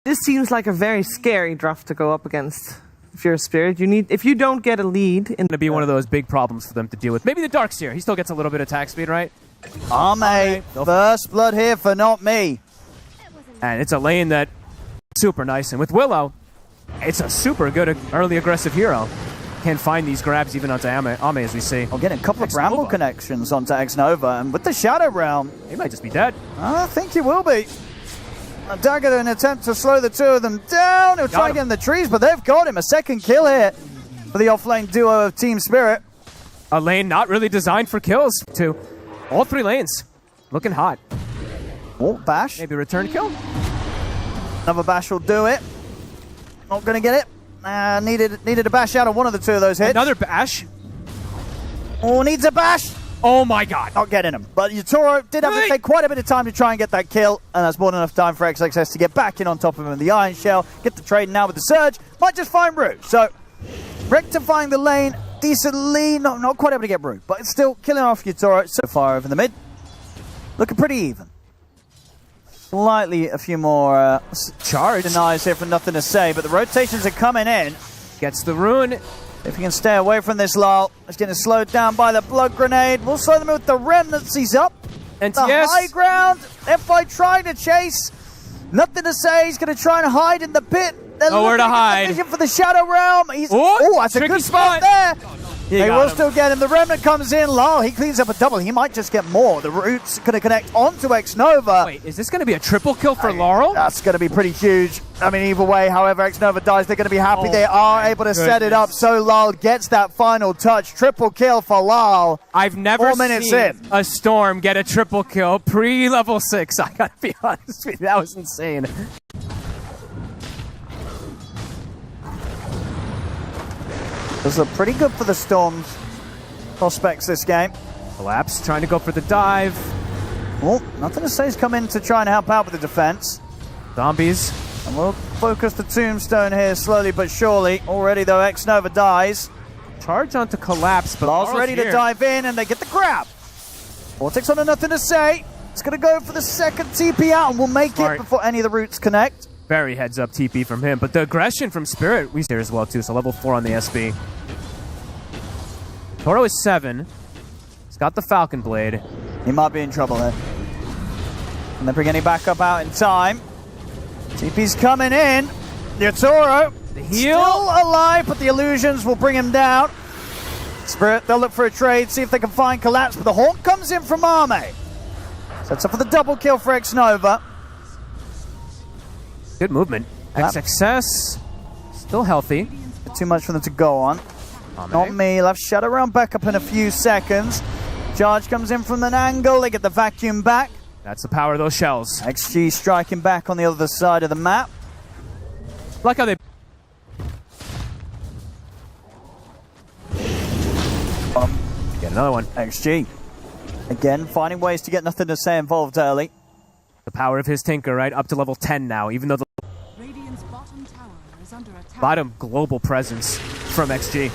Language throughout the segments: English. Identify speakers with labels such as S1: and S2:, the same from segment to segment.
S1: This seems like a very scary draft to go up against. If you're a Spirit, if you don't get a lead,
S2: going to be one of those big problems for them to deal with. Maybe the Darkseer. He still gets a little bit of attack speed, right?
S3: Ame, first blood here for Not Me.
S2: And it's a lane that super nice. And with Willow, it's a super good early aggressive hero. Can't find these grabs even onto Ame as we see.
S3: We're getting a couple of Bramble connections onto Xnova, and with the Shadow Realm,
S2: he might just be dead.
S3: I think he will be. A dagger in an attempt to slow the two of them down. He'll try to get in the trees, but they've got him. A second kill here for the off-lane duo of Team Spirit.
S2: A lane not really designed for kills, too. All three lanes looking hot.
S3: Oh, bash.
S2: Maybe return kill.
S3: Another bash will do it. Not going to get it. Needed a bash out of one of the two of those hits.
S2: Another bash.
S3: Oh, needs a bash.
S2: Oh my god.
S3: Not getting him. But Yatoro did have to take quite a bit of time to try and get that kill, and that's more than enough time for XXS to get back in on top of him in the Iron Shell, get the trade now with the Surge, might just find Root. So, rectifying the lane decently, not quite able to get Root, but it's still killing off Yatoro so far over the mid. Looking pretty even. Slightly a few more
S2: charge
S3: denies here for nothing to say, but the rotations are coming in.
S2: Gets the rune.
S3: If he can stay away from this lull, it's getting slowed down by the blood grenade. We'll slow them with the remnants. He's up.
S2: And
S3: the high ground. FI trying to chase. Nothing to say. He's going to try and hide in the pit.
S2: Nowhere to hide.
S3: Vision for the Shadow Realm. Oh, that's a good spot there. They will still get him. The Remnant comes in. Lal, he cleans up a double. He might just get more. The Root's going to connect onto Xnova.
S2: Wait, is this going to be a triple kill for Laurel?
S3: That's going to be pretty huge. I mean, either way, however Xnova dies, they're going to be happy. They are able to set it up. So Lal gets that final touch. Triple kill for Lal.
S2: I've never seen a Storm get a triple kill pre-level 6. I got to be honest with you. That was insane.
S3: Those look pretty good for the Storm's prospects this game.
S2: Collapse, trying to go for the dive.
S3: Oh, nothing to say. He's come in to try and help out with the defense.
S2: Zombies.
S3: And we'll focus the tombstone here slowly but surely. Already, though, Xnova dies.
S2: Charge onto Collapse, but
S3: Lar's ready to dive in, and they get the grab. Vortex on a nothing to say. It's going to go for the second TP out, and we'll make it before any of the roots connect.
S2: Very heads up TP from him, but the aggression from Spirit we see here as well too. So level 4 on the SB. Toro is 7. He's got the Falcon Blade.
S3: He might be in trouble here. And they bring any backup out in time. TP's coming in. Yatoro still alive, but the illusions will bring him down. Spirit, they'll look for a trade, see if they can find Collapse, but the Hawk comes in from Ame. Sets up for the double kill for Xnova.
S2: Good movement. XXS still healthy.
S3: Too much for them to go on. Not me. Left Shadow Realm back up in a few seconds. Charge comes in from an angle. They get the vacuum back.
S2: That's the power of those shells.
S3: XG striking back on the other side of the map.
S2: Like how they... Get another one.
S3: XG. Again, finding ways to get nothing to say involved early.
S2: The power of his Tinker, right? Up to level 10 now, even though the bottom global presence from XG.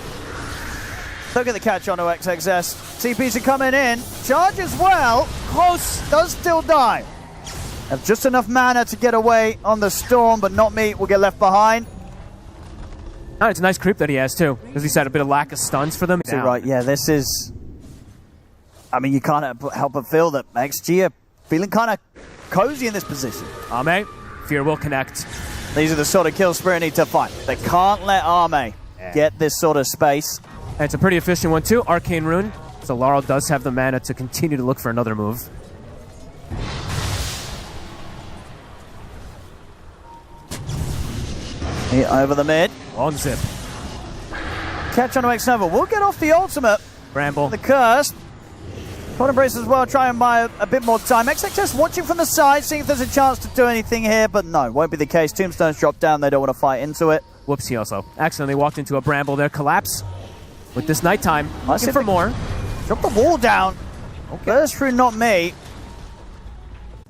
S3: Look at the catch onto XXS. TPs are coming in. Charge as well. Close. Does still die. Have just enough mana to get away on the Storm, but Not Me will get left behind.
S2: Oh, it's a nice creep that he has too. As he said, a bit of lack of stuns for them.
S3: Right, yeah, this is... I mean, you can't help but feel that XG are feeling kind of cozy in this position.
S2: Ame, Fear will connect.
S3: These are the sort of kills Spirit need to fight. They can't let Ame get this sort of space.
S2: And it's a pretty efficient one too. Arcane Rune. So Laurel does have the mana to continue to look for another move.
S3: Over the mid.
S2: On zip.
S3: Catch onto Xnova. We'll get off the ultimate.
S2: Bramble.
S3: The curse. Cold Embrace as well, try and buy a bit more time. XXS watching from the side, seeing if there's a chance to do anything here, but no, won't be the case. Tombstone's dropped down, they don't want to fight into it.
S2: Whoops, he also accidentally walked into a Bramble there. Collapse with this nighttime. Looking for more.
S3: Drop the wall down. Okay. Burst through Not Me.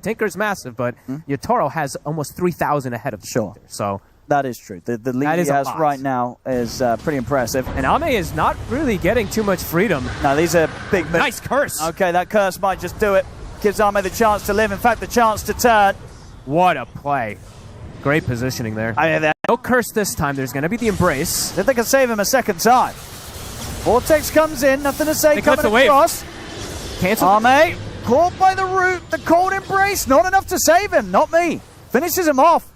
S2: Tinker's massive, but Yatoro has almost 3,000 ahead of the Tinker, so...
S3: That is true. The lead he has right now is pretty impressive.
S2: And Ame is not really getting too much freedom.
S3: No, these are big...
S2: Nice curse.
S3: Okay, that curse might just do it. Gives Ame the chance to live. In fact, the chance to turn.
S2: What a play. Great positioning there.
S3: I mean,
S2: No curse this time. There's going to be the embrace.
S3: if they can save him a second time. Vortex comes in, nothing to say,
S2: They cut
S3: coming
S2: the wave.
S3: across.
S2: Cancel.
S3: Arme, caught by the root, the cold embrace, not enough to save him, not me. Finishes him off.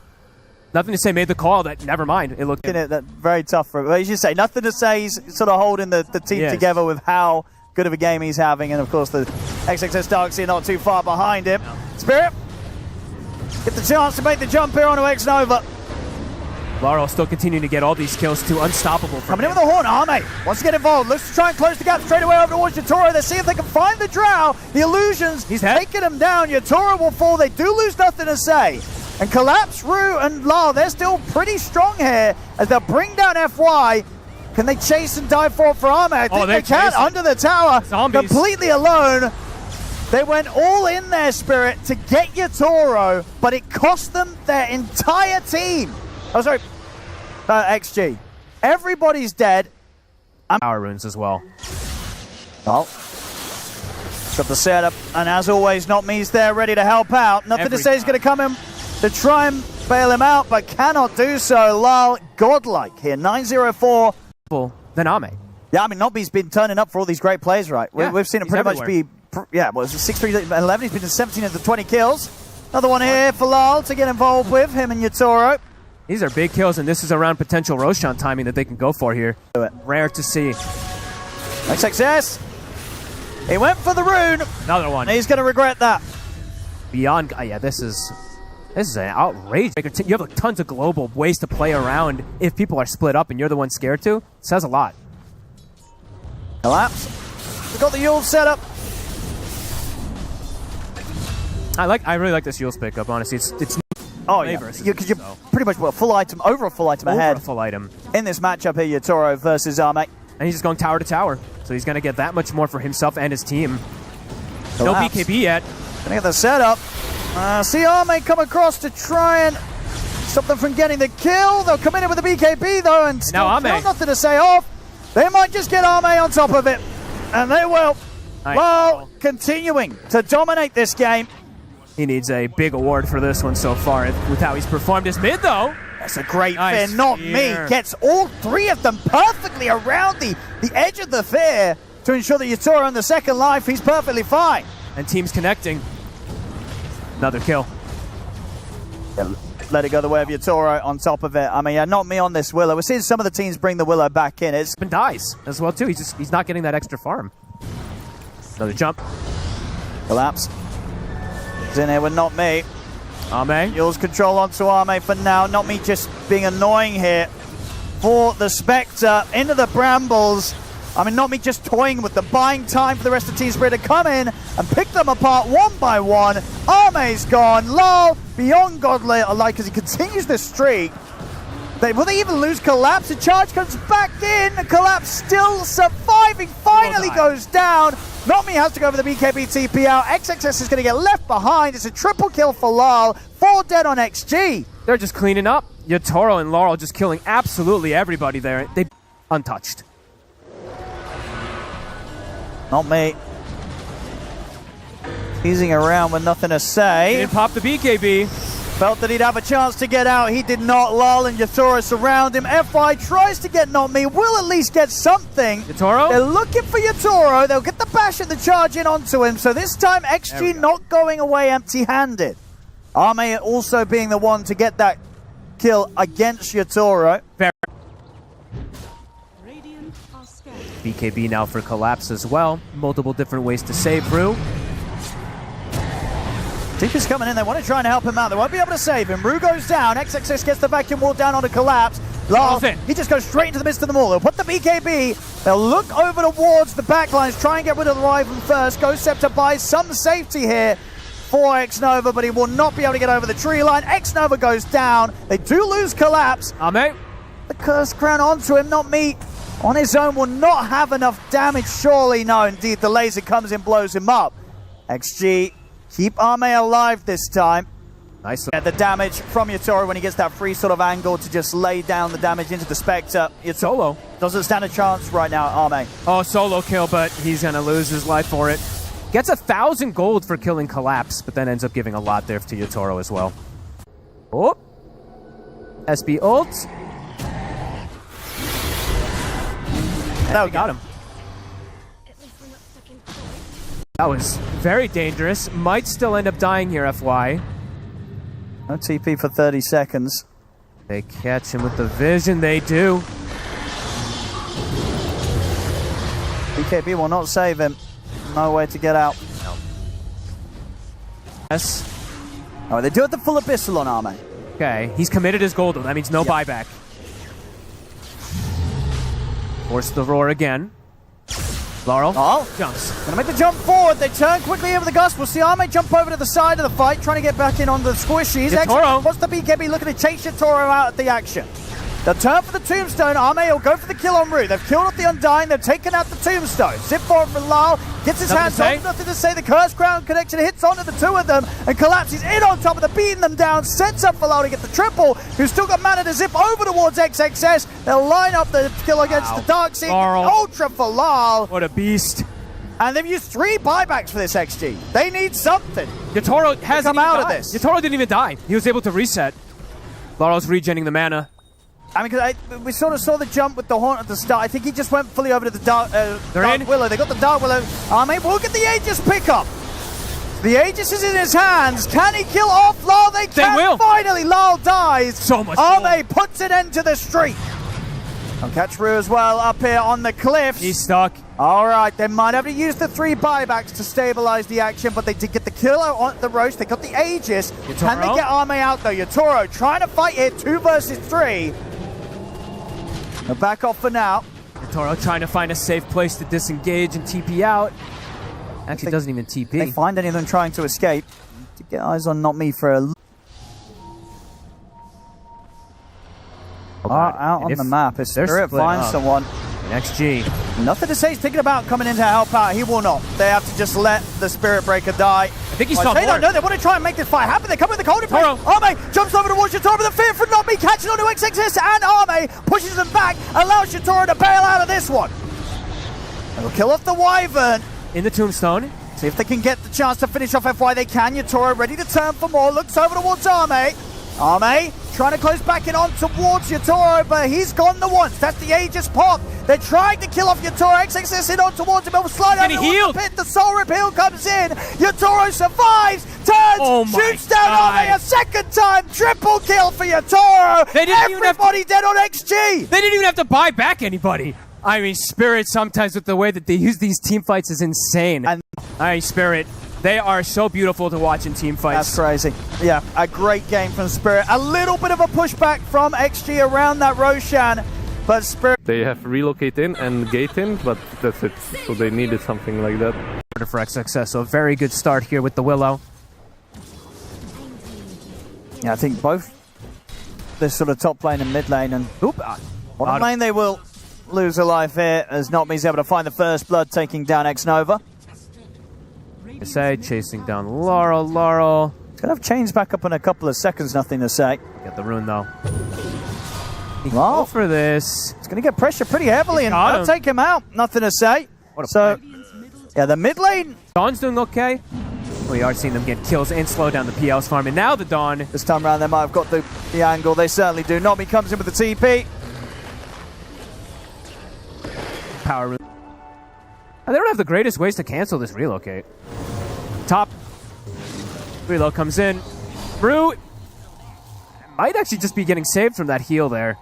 S2: Nothing to say. Made the call. That never mind. It looked.
S3: That very tough for him. Well, as you say, nothing to say. He's sort of holding the team
S2: Yes.
S3: together with how good of a game he's having. And of course, the XXS Darkseer not too far behind him. Spirit, get the chance to make the jump here onto X-Nova.
S2: Laurel still continuing to get all these kills. Too unstoppable.
S3: Coming in with a horn, Arme wants to get involved. Looks to try and close the gap straight away over towards Yatoro. They see if they can find the Drow. The illusions,
S2: He's dead.
S3: taking him down. Yatoro will fall. They do lose nothing to say. And Collapse, Rue, and Lal, they're still pretty strong here as they'll bring down FY. Can they chase and dive for Arme? I think they can.
S2: chasing.
S3: Under the tower,
S2: Zombies.
S3: completely alone. They went all in their Spirit to get Yatoro, but it cost them their entire team. Oh, sorry. XG. Everybody's dead.
S2: Power runes as well.
S3: Well, got the setup, and as always, Not Me's there ready to help out. Nothing
S2: Every
S3: to say he's going to come in to try and bail him out, but cannot do so. Lal, godlike here. 9-0-4.
S2: Then Ame.
S3: Yeah, I mean, Not Me's been turning up for all these great plays, right?
S2: Yeah,
S3: We've seen him
S2: he's
S3: pretty much
S2: everywhere.
S3: be, yeah, well, 6, 3, 11. He's been in 17 of the 20 kills. Another one here for Lal to get involved with, him and Yatoro.
S2: These are big kills, and this is around potential Roshan timing that they can go for here.
S3: Do it.
S2: Rare to see.
S3: XXS. He went for the rune.
S2: Another one.
S3: He's going to regret that.
S2: Beyond. Yeah, this is an outrage. You have like, tons of global ways to play around if people are split up and you're the one scared to. It says a lot.
S3: Collapse. We've got the Yule set up.
S2: I really like this Yule's pickup, honestly. It's
S3: Oh, yeah.
S2: versus
S3: Because you're
S2: so.
S3: pretty much a full item, over a full item ahead
S2: a full item.
S3: in this matchup here, Yatoro versus Arme.
S2: And he's just going tower to tower. So he's going to get that much more for himself and his team. No
S3: Collapse.
S2: BKB yet.
S3: Gonna get the setup. See Arme come across to try and stop them from getting the kill. They'll come in with the BKB though, and still
S2: Now Arme.
S3: nothing to say off. They might just get Arme on top of it, and they will.
S2: Nice.
S3: Well, continuing to dominate this game.
S2: He needs a big award for this one so far with how he's performed his mid, though.
S3: That's a great
S2: Nice
S3: fear. Not
S2: fear.
S3: Me gets all three of them perfectly around the edge of the fear to ensure that Yatoro on the second life, he's perfectly fine.
S2: And teams connecting. Another kill.
S3: Let it go the way of Yatoro on top of it. I mean, yeah, Not Me on this Willow. We're seeing some of the teams bring the Willow back in. It's
S2: And dies as well, too. He's not getting that extra farm. Another jump.
S3: Collapse. He's in here with Not Me.
S2: Ame.
S3: Yule's control onto Arme for now. Not Me just being annoying here for the Spectre into the brambles. I mean, Not Me just toying with them, buying time for the rest of Team Spirit to come in and pick them apart one by one. Arme's gone. Lal, beyond godly alike as he continues this streak. Will they even lose Collapse? The charge comes back in. Collapse still surviving. Finally goes down. Not Me has to go for the BKB TP out. XXS is going to get left behind. It's a triple kill for Lal. 4 dead on XG.
S2: They're just cleaning up. Yatoro and Laurel just killing absolutely everybody there. They untouched.
S3: Not Me. Teasing around with nothing to say.
S2: Didn't pop the BKB.
S3: Felt that he'd have a chance to get out. He did not. Lal and Yatoro surround him. FI tries to get Not Me. Will at least get something.
S2: Yatoro?
S3: They're looking for Yatoro. They'll get the bash and the charge in onto him. So this time, XG not going away empty-handed. Arme also being the one to get that kill against Yatoro.
S2: BKB now for Collapse as well. Multiple different ways to save Rue.
S3: Deepa's coming in. They want to try and help him out. They won't be able to save him. Rue goes down. XXS gets the vacuum wall down onto Collapse. Lal, he just goes straight into the midst of them all. They'll put the BKB. They'll look over towards the backlines, try and get rid of the rival first. Ghost Scepter buys some safety here for X-Nova, but he will not be able to get over the tree line. X-Nova goes down. They do lose Collapse.
S2: Ame.
S3: The Curse Crown onto him. Not Me on his own will not have enough damage, surely. No, indeed, the laser comes in, blows him up. XG keep Arme alive this time.
S2: Nice.
S3: Get the damage from Yatoro when he gets that free sort of angle to just lay down the damage into the Spectre.
S2: Solo.
S3: Doesn't stand a chance right now, Arme.
S2: Oh, solo kill, but he's going to lose his life for it. Gets 1,000 gold for killing Collapse, but then ends up giving a lot there to Yatoro as well. Oh. SB ult.
S3: That we
S2: Got him. That was very dangerous. Might still end up dying here, FY.
S3: No TP for 30 seconds.
S2: They catch him with the vision. They do.
S3: BKB will not save him. No way to get out.
S2: No. Yes.
S3: Oh, they do have the full abyssal on Arme.
S2: Okay, he's committed his gold. That means no buyback. Force the roar again. Laurel jumps.
S3: Gonna make the jump forward. They turn quickly over the gust. We'll see Arme jump over to the side of the fight, trying to get back in on the squishies.
S2: Yatoro.
S3: What's the BKB looking to chase Yatoro out at the action? They'll turn for the tombstone. Arme will go for the kill on Rue. They've killed off the Undying. They've taken out the tombstone. Zip forward for Lyle. Gets his hands on. Nothing to say. The Curse Crown connection hits onto the two of them and collapses in on top of them, beating them down. Sets up for Lyle to get the triple, who's still got mana to zip over towards XXS. They'll line up the kill against the Dark Sea. Ultra for Lyle.
S2: What a beast.
S3: And they've used 3 buybacks for this XG. They need something.
S2: Yatoro has
S3: come out of this.
S2: Yatoro didn't even die. He was able to reset. Laurel's regenning the mana.
S3: I mean, because we sort of saw the jump with the Haunt at the start. I think he just went fully over to the Dark Willow. They got the Dark Willow. Arme will get the Aegis pickup. The Aegis is in his hands. Can he kill off Lyle? They can.
S2: They will.
S3: Finally, Lyle dies.
S2: So much
S3: Arme puts an end to the streak. I'll catch Rue as well up here on the cliffs.
S2: He's stuck.
S3: All right, they might have to use the 3 buybacks to stabilize the action, but they did get the kill on the roast. They got the Aegis.
S2: Yatoro?
S3: Can they get Arme out, though? Yatoro trying to fight here, 2 versus 3. They'll back off for now.
S2: Yatoro trying to find a safe place to disengage and TP out. Actually, doesn't even TP.
S3: They find any of them trying to escape. To get eyes on Not Me for a... out on the map. If Spirit finds someone...
S2: XG.
S3: Nothing to say he's thinking about coming in to help out. He will not. They have to just let the Spirit Breaker die.
S2: I think he saw more.
S3: No, they want to try and make this fight happen. They come with the cold embrace. Arme jumps over towards Yatoro, but the fear from Not Me catching onto XXS, and Arme pushes them back, allows Yatoro to bail out of this one. They'll kill off the Wyvern.
S2: In the tombstone.
S3: See if they can get the chance to finish off FY. They can. Yatoro ready to turn for more. Looks over towards Arme. Arme trying to close back in on towards Yatoro, but he's gone the once. That's the Aegis pop. They're trying to kill off Yatoro. XXS in on towards him. He'll slide over the pit. The Soul Rip Heal comes in. Yatoro survives. Turns. Shoots down Arme a second time. Triple kill for Yatoro. Everybody dead on XG.
S2: They didn't even have to buy back anybody. I mean, Spirit sometimes with the way that they use these team fights is insane. And I mean, Spirit, they are so beautiful to watch in team fights.
S3: That's crazy. Yeah, a great game from Spirit. A little bit of a pushback from XG around that Roshan, but Spirit...
S4: They have relocate in and gate in, but that's it. So they needed something like that.
S2: For XXS, so a very good start here with the Willow.
S3: Yeah, I think both this sort of top lane and mid lane, and bottom lane they will lose a life here, as Not Me's able to find the first blood, taking down X-Nova.
S2: Say, chasing down Laurel. Laurel.
S3: It's going to have chains back up in a couple of seconds, nothing to say.
S2: Get the rune, though.
S3: Well,
S2: for this.
S3: It's going to get pressure pretty heavily, and that'll take him out. Nothing to say. So, yeah, the mid lane.
S2: Dawn's doing okay. We are seeing them get kills and slow down the PL's farm, and now the Dawn.
S3: This time around, they might have got the angle. They certainly do. Not Me comes in with the TP.
S2: Power rune. They don't have the greatest ways to cancel this relocate. Top. Reload comes in. Rue might actually just be getting saved from that heal there.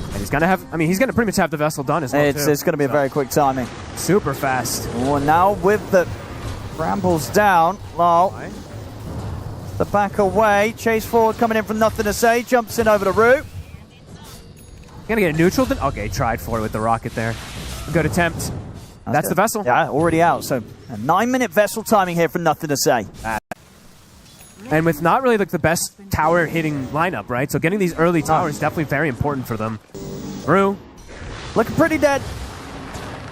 S2: And he's gonna have, he's gonna pretty much have the vessel done as well.
S3: It's gonna be a very quick timing.
S2: Super fast.
S3: Well, now with the brambles down, Lyle, the back away, chase forward coming in from Nothing to Say, jumps in over to Rue.
S2: Gonna get a neutral then? Okay, tried for it with the rocket there. Good attempt. That's the vessel.
S3: Yeah, already out. So a 9-minute vessel timing here for Nothing to Say.
S2: And with not really like the best tower hitting lineup, right? So getting these early towers is definitely very important for them. Rue.
S3: Looking pretty dead.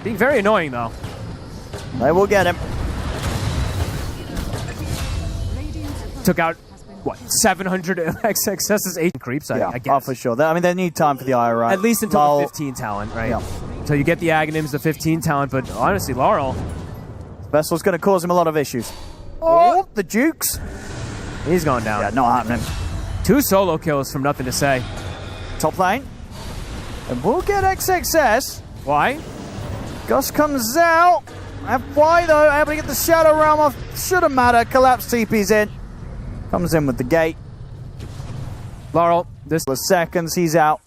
S2: Being very annoying though.
S3: They will get him.
S2: Took out, what, 700 XXS's 8 creeps, I guess.
S3: Oh, for sure. They need time for the IRI.
S2: At least until the 15 talent, right?
S3: Yeah.
S2: Until you get the Aghanims, the 15 talent, but honestly, Laurel.
S3: Vessel's going to cause him a lot of issues. Oh, the Dukes.
S2: He's going down.
S3: Yeah, not happening.
S2: 2 solo kills from nothing to say.
S3: Top lane. And we'll get XXS.
S2: Why?
S3: Gus comes out. FY though, able to get the Shadow Realm off. Shouldn't matter. Collapse TP's in. Comes in with the gate.
S2: Laurel, this...
S3: Seconds, he's out.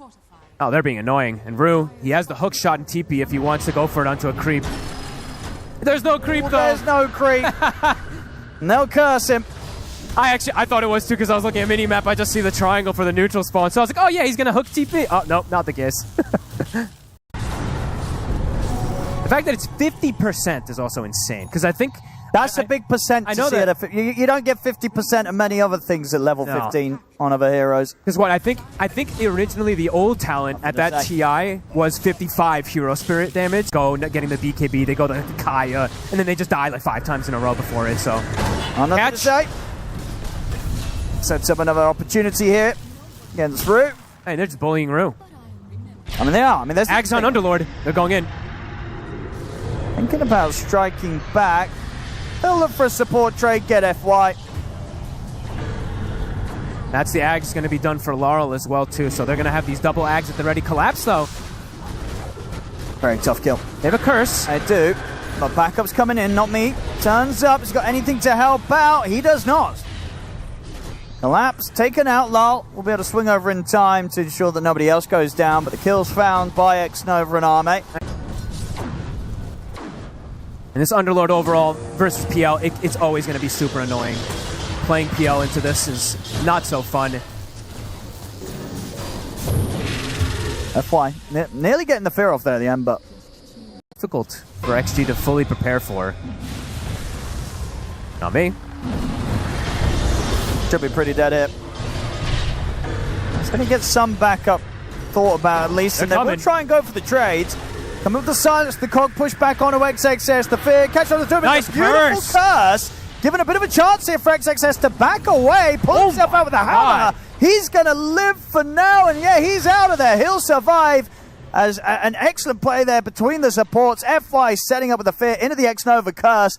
S2: Oh, they're being annoying. And Rue, he has the hook shot in TP if he wants to go for it onto a creep. There's no creep, though.
S3: There's no creep. And they'll curse him.
S2: I thought it was, too, because I was looking at minimap. I just see the triangle for the neutral spawn. So I was like, oh, yeah, he's going to hook TP. Oh, no, not the case. The fact that it's 50% is also insane, because I think...
S3: That's a big percent to see that. You don't get 50% of many other things at level 15 on other heroes.
S2: Because what I think originally the old talent at that TI was 55 hero spirit damage. Getting the BKB, they go to Kaya, and then they just die like 5 times in a row before it. So
S3: nothing to say. Sets up another opportunity here against Rue.
S2: Hey, they're just bullying Rue.
S3: I mean, they are. I mean, there's
S2: Ags on Underlord. They're going in.
S3: Thinking about striking back. They'll look for a support trade, get FY.
S2: That's the Ags going to be done for Laurel as well, too. So they're going to have these double Ags at the ready. Collapse, though.
S3: Very tough kill.
S2: They have a curse.
S3: I do. But backup's coming in, not me. Turns up. He's got anything to help out. He does not. Collapse taken out. Lol will be able to swing over in time to ensure that nobody else goes down. But the kill's found by Xnova and Arme.
S2: And this Underlord overall versus PL, it's always going to be super annoying. Playing PL into this is not so fun.
S3: FY. Nearly getting the fear off there at the end, but...
S2: difficult for XG to fully prepare for. Not me.
S3: Should be pretty dead here. He's going to get some backup thought about at least. And then we'll try and go for the trades. Come with the silence, the cog push back onto XXS, the fear, catch on the doom.
S2: Nice
S3: beautiful curse. Given a bit of a chance here for XXS to back away, pull himself out with a hammer. He's going to live for now, and yeah, he's out of there. He'll survive as an excellent play there between the supports. FY setting up with the fear into the Xnova curse.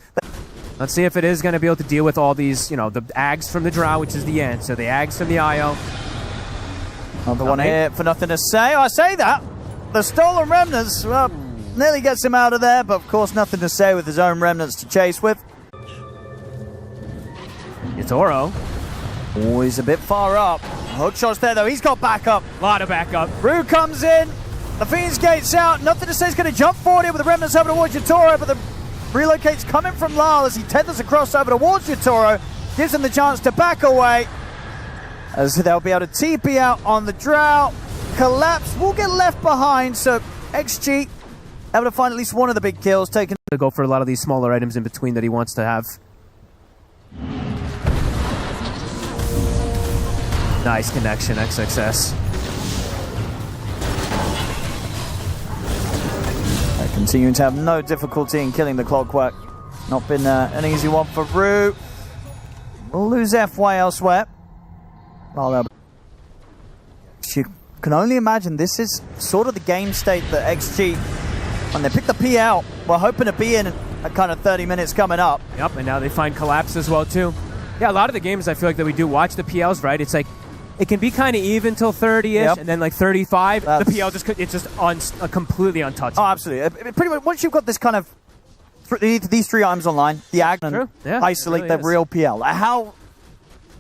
S2: Let's see if it is going to be able to deal with all these, you know, the Ags from the Drow, which is the end. So the Ags from the IO.
S3: Another one here for nothing to say. I say that. The stolen remnants, well, nearly gets him out of there, but of course nothing to say with his own remnants to chase with.
S2: Yatoro.
S3: Oh, he's a bit far up. Hook shots there, though. He's got backup.
S2: A lot of backup.
S3: Rue comes in. The Fiend's Gate's out. Nothing to say. He's going to jump forward here with the remnants over towards Yatoro, but the relocate's coming from Lal as he tethers across over towards Yatoro. Gives him the chance to back away, as they'll be able to TP out on the Drow. Collapse will get left behind, so XG able to find at least one of the big kills taken.
S2: To go for a lot of these smaller items in between that he wants to have. Nice connection, XXS.
S3: They're continuing to have no difficulty in killing the Clockwork. Not been an easy one for Rue. We'll lose FY elsewhere. Oh, you can only imagine this is sort of the game state that XG, when they pick the PL, we're hoping to be in a kind of 30 minutes coming up.
S2: Yep, and now they find Collapse as well, too. Yeah, a lot of the games I feel like that we do watch the PLs, right? It's like, it can be kind of even till 30-ish, and then like 35, the PL it's just completely untouched.
S3: Oh, absolutely. Pretty much, once you've got this kind of, these 3 items online, the Ag and isolate the real PL. Like, how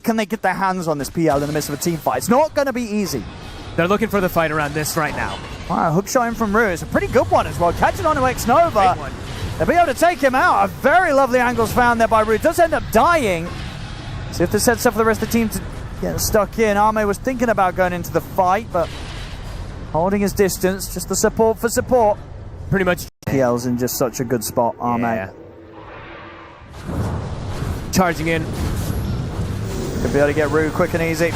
S3: can they get their hands on this PL in the midst of a team fight? It's not going to be easy.
S2: They're looking for the fight around this right now.
S3: Wow, hook shot in from Rue. It's a pretty good one as well. Catching on to Xnova. They'll be able to take him out. A very lovely angles found there by Rue. Does end up dying. See if this sets up for the rest of the team to get stuck in. Arme was thinking about going into the fight, but holding his distance. Just the support for support.
S2: Pretty much.
S3: PL's in just such a good spot, Arme.
S2: Yeah. Charging in.
S3: Could be able to get Rue quick and easy.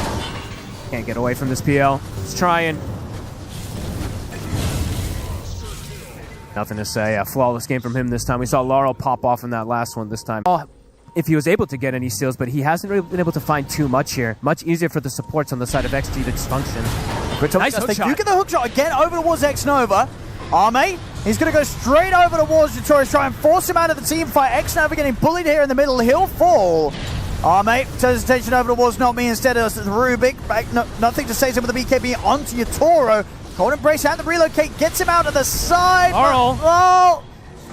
S2: Can't get away from this PL. He's trying. Nothing to say. A flawless game from him this time. We saw Laurel pop off in that last one this time. If he was able to get any steals, but he hasn't really been able to find too much here. Much easier for the supports on the side of XG to just function.
S3: Nice hook shot. You get the hook shot again over towards Xnova. Arme, he's going to go straight over towards Yatoro, try and force him out of the team fight. Xnova getting bullied here in the middle. He'll fall. Mate, turns attention over towards Not Me instead of Rubik. Nothing to say to him with the BKB onto Yatoro. Cold Embrace and the relocate gets him out of the side.
S2: Arl.
S3: Oh,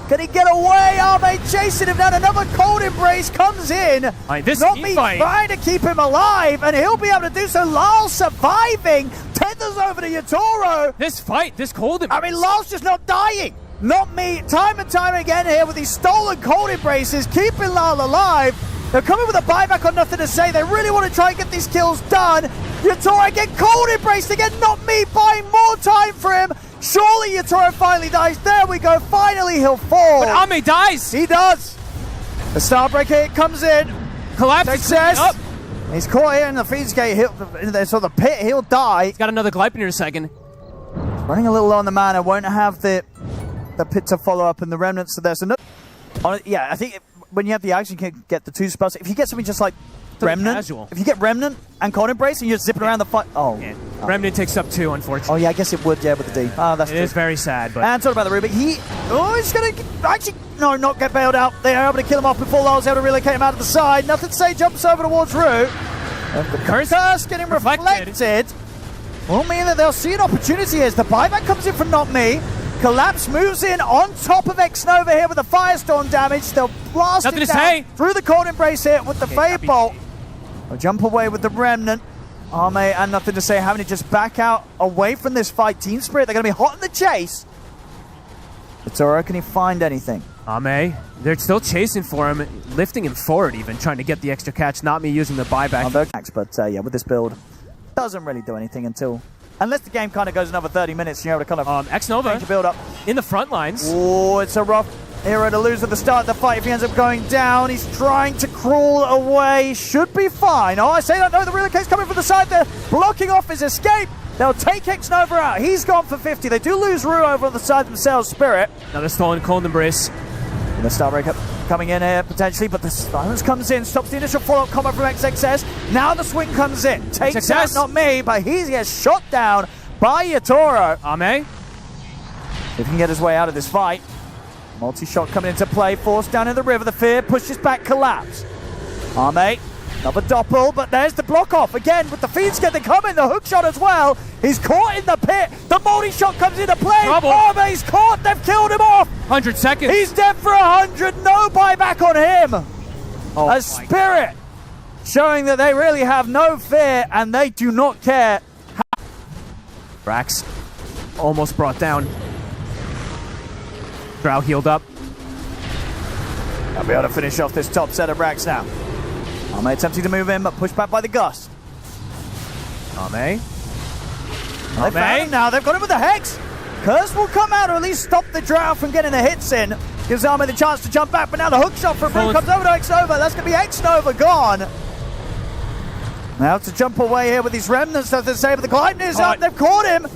S3: can he get away? Mate chasing him down. Another Cold Embrace comes in.
S2: This
S3: Not Me
S2: fight.
S3: trying to keep him alive, and he'll be able to do so. Lyle surviving. Tethers over to Yatoro.
S2: This cold embrace.
S3: I mean, Lyle's just not dying. Not Me, time and time again here with these stolen Cold Embraces, keeping Lyle alive. They're coming with a buyback on Nothing to Say. They really want to try and get these kills done. Yatoro again, Cold Embrace again. Not Me, buying more time for him. Surely Yatoro finally dies. There we go. Finally, he'll fall.
S2: But Ame dies.
S3: He does. The Starbreaker hit comes in.
S2: Collapses.
S3: Success.
S2: Up.
S3: He's caught here in the Feeds Gate. So the pit, he'll die.
S2: He's got another Glype in a second.
S3: Running a little low on the mana. Won't have the pit to follow up and the remnants are there. So no, yeah, I think when you have the action, you can get the 2 spells. If you get something just like Remnant,
S2: casual.
S3: if you get Remnant and Cold Embrace and you're zipping around the fight,
S2: Remnant takes up 2, unfortunately.
S3: Oh yeah, I guess it would, yeah, with the D. Oh, that's
S2: It
S3: true.
S2: is very sad, but
S3: And talk about the Rubik. He's going to actually, no, not get bailed out. They are able to kill him off before Lyle's able to relocate him out of the side. Nothing to Say jumps over towards Rue. The curse getting reflected. Will mean that they'll see an opportunity as the buyback comes in from Not Me. Collapse moves in on top of Xnova here with the Firestorm damage. They'll blast
S2: Nothing
S3: it
S2: to
S3: down
S2: say.
S3: through the Cold Embrace here with the Fade Bolt. They'll jump away with the Remnant. Ame and Nothing to Say having to just back out away from this fight. Team Spirit, they're going to be hot in the chase. Yatoro, can he find anything?
S2: Ame, they're still chasing for him, lifting him forward even, trying to get the extra catch. Not Me using the buyback.
S3: But yeah, with this build, doesn't really do anything unless the game kind of goes another 30 minutes, you're able to kind of
S2: Xnova
S3: change the build up.
S2: in the front lines.
S3: Oh, it's a rough hero to lose at the start of the fight. If he ends up going down, he's trying to crawl away. Should be fine. Oh, I say that. No, the relocate's coming from the side there, blocking off his escape. They'll take Xnova out. He's gone for 50. They do lose Rue over on the side themselves, Spirit.
S2: Another stolen Cold Embrace.
S3: And the Starbreaker coming in here potentially, but the silence comes in, stops the initial follow-up combat from XXS. Now the swing comes in. Takes out Not Me, but he gets shot down by Yatoro.
S2: Ame.
S3: If he can get his way out of this fight. Multi-shot coming into play, forced down in the river. The Fear pushes back, Collapse. Ame, another doppel, but there's the block off again with the feed skid. They come in, the hook shot as well. He's caught in the pit. The multi-shot comes into play. Ame's caught, they've killed him off.
S2: 100 seconds.
S3: He's dead for 100, no buyback on him. A Spirit showing that they really have no fear and they do not care.
S2: Rax almost brought down. Drow healed up.
S3: They'll be able to finish off this top set of Rax now. Ame attempting to move in, but pushed back by the Gust.
S2: Ame.
S3: They found him now. They've got him with the Hex. Curse will come out or at least stop the Drow from getting the hits in. Gives Ame the chance to jump back, but now the hook shot from Brew comes over to Xnova. That's going to be Xnova gone. Now to jump away here with these remnants, nothing to say, but the Gleipnir is up. They've caught him.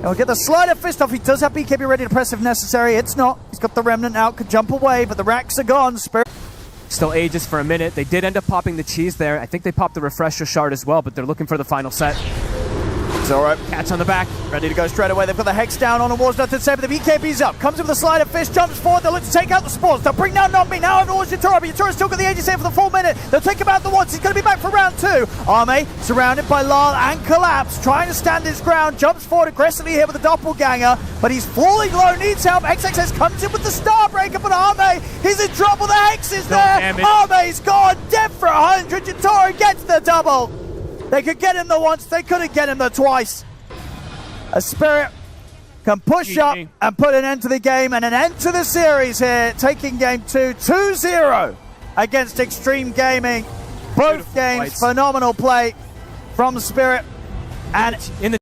S3: He'll get the slider fist off. He does have BKB ready to press if necessary. It's not. He's got the remnant out, could jump away, but the racks are gone. Spirit.
S2: Still ages for a minute. They did end up popping the cheese there. I think they popped the refresher shard as well, but they're looking for the final set.
S3: It's all right.
S2: Catch on the back.
S3: Ready to go straight away. They've got the Hex down on the walls. Nothing to say, but the BKB's up. Comes in with the slider fist, jumps forward. They'll look to take out the sports. They'll bring down Not Me. Now over towards Yatoro, but Yatoro's still got the Aegis here for the full minute. They'll take him out the once. He's going to be back for round 2. Ame surrounded by Lyle and Collapse, trying to stand his ground. Jumps forward aggressively here with the Doppelganger, but he's falling low, needs help. XXS comes in with the Starbreaker, but Ame, he's in trouble. The Hex is there. Ame's gone, dead for 100. Yatoro gets the double. They could get him the once, they couldn't get him the twice. A Spirit can push up and put an end to the game and an end to the series here, taking game 2, 2-0 against Xtreme Gaming. Both games, phenomenal play from Spirit.
S2: And in the